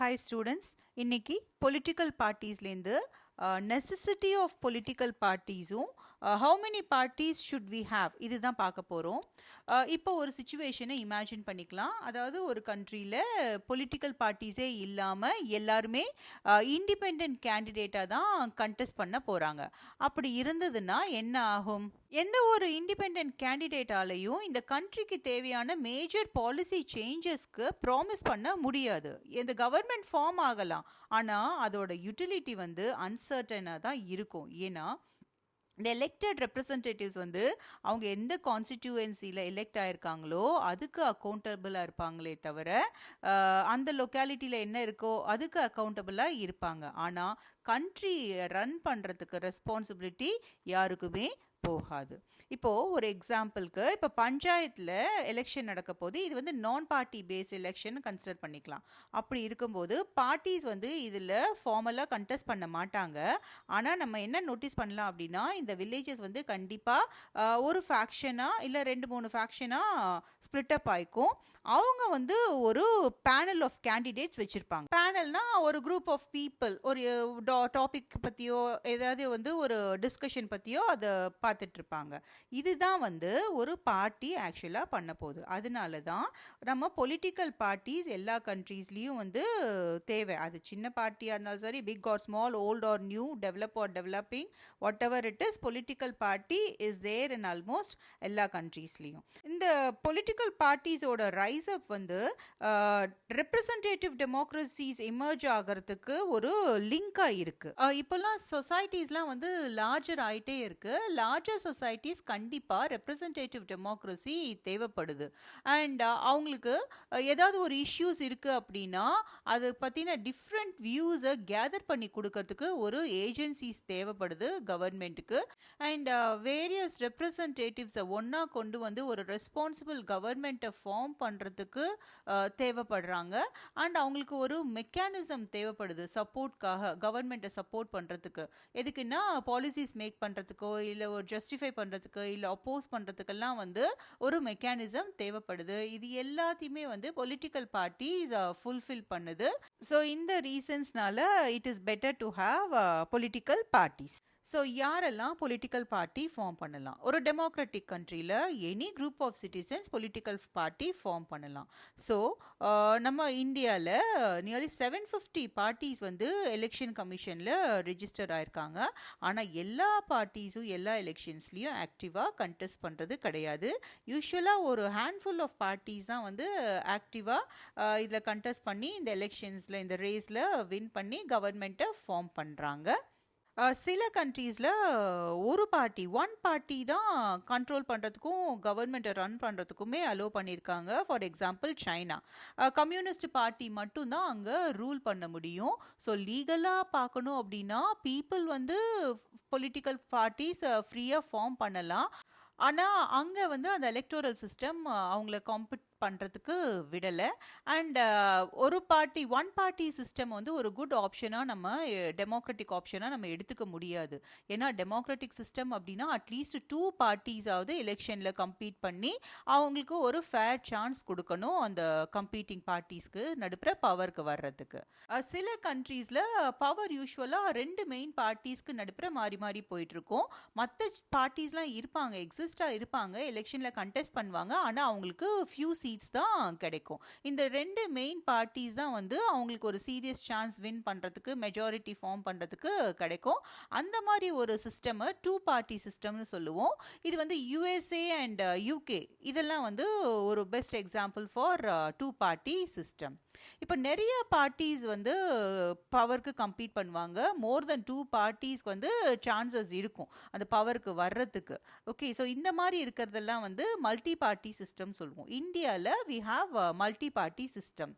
Hi students, இன்னைக்கு political partiesலேருந்து necessity of political parties-உம் how many parties should we have இதுதான் பார்க்க போகிறோம். இப்போ ஒரு சுச்சுவேஷனை இமேஜின் பண்ணிக்கலாம். அதாவது ஒரு கண்ட்ரியில் பொலிட்டிக்கல் பார்ட்டிஸே இல்லாமல் எல்லாருமே இண்டிபெண்ட் கேண்டிடேட்டாக தான் கண்டெஸ்ட் பண்ண போகிறாங்க. அப்படி இருந்ததுன்னா என்ன ஆகும்? எந்த ஒரு இண்டிபெண்ட் கேண்டிடேட்டாலையும் இந்த கண்ட்ரிக்கு தேவையான மேஜர் பாலிசி சேஞ்சஸ்க்கு ப்ராமிஸ் பண்ண முடியாது. இந்த கவர்மெண்ட் ஃபார்ம் ஆகலாம், ஆனால் அதோட யூட்டிலிட்டி வந்து அன்சர்டனாக தான் இருக்கும். ஏன்னா இந்த எலெக்டட் ரெப்ரசன்டேட்டிவ்ஸ் வந்து அவங்க எந்த கான்ஸ்டிடியூவன்சியில் எலெக்ட் ஆகிருக்காங்களோ அதுக்கு அக்கௌண்டபிளாக இருப்பாங்களே தவிர அந்த லொக்காலிட்டியில் என்ன இருக்கோ அதுக்கு அக்கௌண்டபிளாக இருப்பாங்க. ஆனால் கண்ட்ரி ரன் பண்ணுறதுக்கு ரெஸ்பான்சிபிலிட்டி யாருக்குமே போகாது. இப்போது ஒரு எக்ஸாம்பிளுக்கு இப்போ பஞ்சாயத்தில் எலெக்ஷன் நடக்க போது இது வந்து நான் பார்ட்டி பேஸ் எலெக்ஷன் கன்சிடர் பண்ணிக்கலாம். அப்படி இருக்கும்போது பார்ட்டிஸ் வந்து இதில் ஃபார்மலாக கண்டெஸ்ட் பண்ண மாட்டாங்க. ஆனால் நம்ம என்ன நோட்டீஸ் பண்ணலாம் அப்படின்னா இந்த வில்லேஜஸ் வந்து கண்டிப்பாக ஒரு ஃபேக்ஷனாக இல்லை 2-3 ஃபேக்ஷனாக ஸ்ப்ளிட் அப் ஆகிக்கும். அவங்க வந்து ஒரு பேனல் ஆஃப் கேண்டிடேட்ஸ் வச்சுருப்பாங்க. பேனல்னா ஒரு குரூப் ஆஃப் பீப்புள் ஒரு டாபிக் பற்றியோ ஏதாவது வந்து ஒரு டிஸ்கஷன் பற்றியோ அதை பார்த்துட்ருப்பாங்க. இதுதான் வந்து ஒரு பார்ட்டி ஆக்சுவலாக பண்ண போகுது. அதனால தான் நம்ம பொலிட்டிக்கல் பார்ட்டிஸ் எல்லா கண்ட்ரீஸ்லேயும் வந்து தேவை. அது சின்ன பார்ட்டியாக இருந்தாலும் சரி, big or small, old or new, develop or developing, whatever it is, political party is there in almost எல்லா கண்ட்ரீஸ்லேயும். இந்த பொலிட்டிக்கல் பார்ட்டிஸோட ரைஸ் அப் வந்து ரெப்ரசன்டேட்டிவ் டெமோக்ரஸிஸ் எமர்ஜ் ஆகிறதுக்கு ஒரு லிங்காக இருக்குது. இப்போல்லாம் சொசைட்டிஸ்லாம் வந்து லார்ஜர் ஆகிட்டே இருக்குது. லார்ஜர் சொசைட்டிஸ் கண்டிப்பாக ரெப்ரசன்டேட்டிவ் டெமோக்ரஸி தேவைப்படுது. அண்ட் அவங்களுக்கு ஏதாவது ஒரு இஷ்யூஸ் இருக்குது அப்படின்னா அதை பற்றின டிஃப்ரெண்ட் வியூஸை கேதர் பண்ணி கொடுக்கறதுக்கு ஒரு ஏஜென்சிஸ் தேவைப்படுது கவர்மெண்ட்டுக்கு. அண்ட் வேரியஸ் ரெப்ரசன்டேட்டிவ்ஸை ஒன்றா கொண்டு வந்து ஒரு ரெஸ்பான்சிபிள் கவர்மெண்ட்டை ஃபார்ம் பண்ணுறதுக்கு தேவைப்படுறாங்க. அண்ட் அவங்களுக்கு ஒரு மெக்கானிசம் தேவைப்படுது சப்போர்ட்காக, கவர்மெண்ட்டை சப்போர்ட் பண்ணுறதுக்கு. எதுக்குன்னா பாலிசிஸ் மேக் பண்ணுறதுக்கோ இல்லை ஒரு ஜஸ்டிஃபை பண்ணுறதுக்கு இல்லை அப்போஸ் பண்ணுறதுக்கெல்லாம் வந்து ஒரு மெக்கானிசம் தேவைப்படுது. இது எல்லாத்தையுமே வந்து பொலிட்டிக்கல் பார்ட்டிஸ் ஃபுல்ஃபில் பண்ணுது. ஸோ இந்த ரீசன்ஸ்னால it is better to have political parties. So யாரெல்லாம் பொலிட்டிக்கல் பார்ட்டி ஃபார்ம் பண்ணலாம்? ஒரு டெமோக்ராட்டிக் கண்ட்ரியில் any group of citizens political party form பண்ணலாம். ஸோ நம்ம இந்தியாவில் நியர்லி 750 பார்ட்டிஸ் வந்து எலெக்ஷன் கமிஷனில் ரிஜிஸ்டர் ஆயிருக்காங்க. ஆனால் எல்லா பார்ட்டிஸும் எல்லா எலெக்ஷன்ஸ்லேயும் ஆக்டிவாக கண்டெஸ்ட் பண்ணுறது கிடையாது. யூஸ்வலாக ஒரு ஹேண்ட்ஃபுல் ஆஃப் பார்ட்டிஸ் தான் வந்து ஆக்டிவாக இதில் கண்டெஸ்ட் பண்ணி இந்த எலெக்ஷன்ஸில் இந்த ரேஸில் வின் பண்ணி கவர்மெண்ட்டை ஃபார்ம் பண்ணுறாங்க. சில கண்ட்ரீஸில் ஒரு பார்ட்டி ஒன் பார்ட்டி தான் கண்ட்ரோல் பண்ணுறதுக்கும் கவர்மெண்ட்டை ரன் பண்ணுறதுக்குமே அலோவ் பண்ணியிருக்காங்க. For example China communist party மட்டும்தான் அங்கே ரூல் பண்ண முடியும். ஸோ லீகலாக பார்க்கணும் அப்படின்னா பீப்புள் வந்து பொலிட்டிக்கல் பார்ட்டிஸ் ஃப்ரீயாக ஃபார்ம் பண்ணலாம். ஆனால் அங்கே வந்து அந்த எலெக்டோரல் சிஸ்டம் அவங்கள காம்பீட் பண்ணுறதுக்கு விடலை. அண்ட் ஒரு பார்ட்டி ஒன் பார்ட்டி சிஸ்டம் வந்து ஒரு குட் ஆப்ஷனாக நம்ம டெமோக்ராட்டிக் ஆப்ஷனாக நம்ம எடுத்துக்க முடியாது. ஏன்னா டெமோக்ராட்டிக் சிஸ்டம் அப்படின்னா அட்லீஸ்ட் 2 பார்ட்டிஸாவது எலெக்ஷனில் கம்பீட் பண்ணி அவங்களுக்கு ஒரு ஃபேர் சான்ஸ் கொடுக்கணும் அந்த கம்பீட்டிங் பார்ட்டிஸ்க்கு நடுப்புற பவருக்கு வர்றதுக்கு. சில கண்ட்ரீஸில் பவர் யூஸ்வலாக 2 மெயின் பார்ட்டிஸ்க்கு நடுப்புற மாறி மாறி போயிட்டுருக்கோம். மற்ற பார்ட்டிஸ்லாம் இருப்பாங்க, எக்ஸிஸ்டாக இருப்பாங்க, எலெக்ஷனில் கண்டெஸ்ட் பண்ணுவாங்க. ஆனால் அவங்களுக்கு ஃபியூ சீட்ஸ் தான் கிடைக்கும். இந்த 2 மெயின் பார்ட்டிஸ் தான் வந்து அவங்களுக்கு ஒரு சீரியஸ் சான்ஸ் வின் பண்ணுறதுக்கு, மெஜாரிட்டி ஃபார்ம் பண்ணுறதுக்கு கிடைக்கும். அந்த மாதிரி ஒரு சிஸ்டம் 2 பார்ட்டி சிஸ்டம்னு சொல்லுவோம். இது வந்து USA அண்ட் UK இதெல்லாம் வந்து ஒரு best example for 2 party system. இப்போ நிறைய பார்ட்டிஸ் வந்து பவருக்கு கம்பீட் பண்ணுவாங்க. மோர் தென் 2 பார்ட்டிஸ்க்கு வந்து சான்சஸ் இருக்கும் அந்த பவருக்கு வர்றதுக்கு. ஓகே, ஸோ இந்த மாதிரி இருக்கிறதெல்லாம் வந்து மல்டி பார்ட்டி சிஸ்டம் சொல்லுவோம். இந்தியாவில் we have multi party system.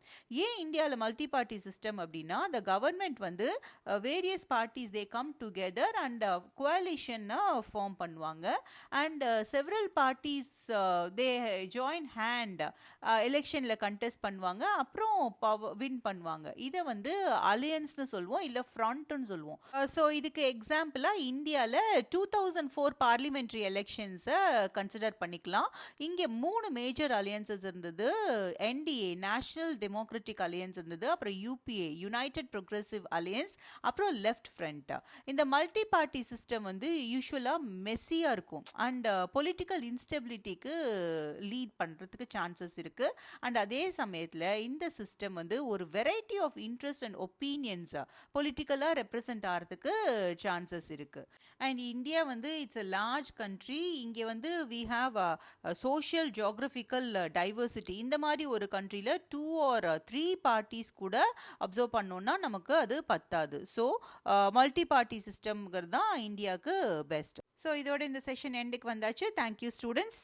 ஏன் இந்தியாவில் மல்டி பார்ட்டி சிஸ்டம் அப்படின்னா the கவர்மெண்ட் வந்து various parties they come together and கோலிஷனை ஃபார்ம் பண்ணுவாங்க. And several parties they join hand எலெக்ஷனில் கண்டெஸ்ட் பண்ணுவாங்க. அப்புறம் வின் பண்ணுவாங்க. இதை வந்து அலையன்ஸ்னு சொல்லுவோம், இல்லை ஃப்ரண்ட்னு சொல்லுவோம். ஸோ இதுக்கு எக்ஸாம்பிளாக இந்தியாவில் 2004 பார்லிமெண்ட்ரி எலெக்ஷன்ஸை கன்சிடர் பண்ணிக்கலாம். இங்கே 3 மேஜர் அலையன்சஸ் இருந்தது என்டிஏ நேஷனல் டெமோக்ராட்டிக் அலையன்ஸ் இருந்தது, அப்புறம் யூபிஏ யுனைடெட் ப்ரோக்ரெசிவ் அலையன்ஸ், அப்புறம் லெஃப்ட் ஃப்ரண்ட். இந்த மல்டி பார்ட்டி சிஸ்டம் வந்து யூஸ்வலாக மெஸ்ஸியாக இருக்கும் அண்ட் பொலிட்டிக்கல் இன்ஸ்டெபிலிட்டிக்கு லீட் பண்ணுறதுக்கு சான்சஸ் இருக்குது. அண்ட் அதே சமயத்தில் இந்த சிஸ்டம் வந்து ஒரு variety of interest and opinions பொலிட்டிக்கலாக ரெப்ரசன்ட் ஆகிறதுக்கு சான்சஸ் இருக்குது. அண்ட் இந்தியா வந்து இட்ஸ் அ லார்ஜ் கண்ட்ரி. இங்கே வந்து we have social geographical diversity. இந்த மாதிரி ஒரு கண்ட்ரியில் 2 or 3 பார்ட்டிஸ் கூட அப்சர்வ் பண்ணோன்னா நமக்கு அது பத்தாது. ஸோ மல்டி பார்ட்டி சிஸ்டம்ங்கிறது தான் இந்தியாவுக்கு பெஸ்ட். ஸோ இதோட இந்த செஷன் எண்டுக்கு வந்தாச்சு. Thank you students.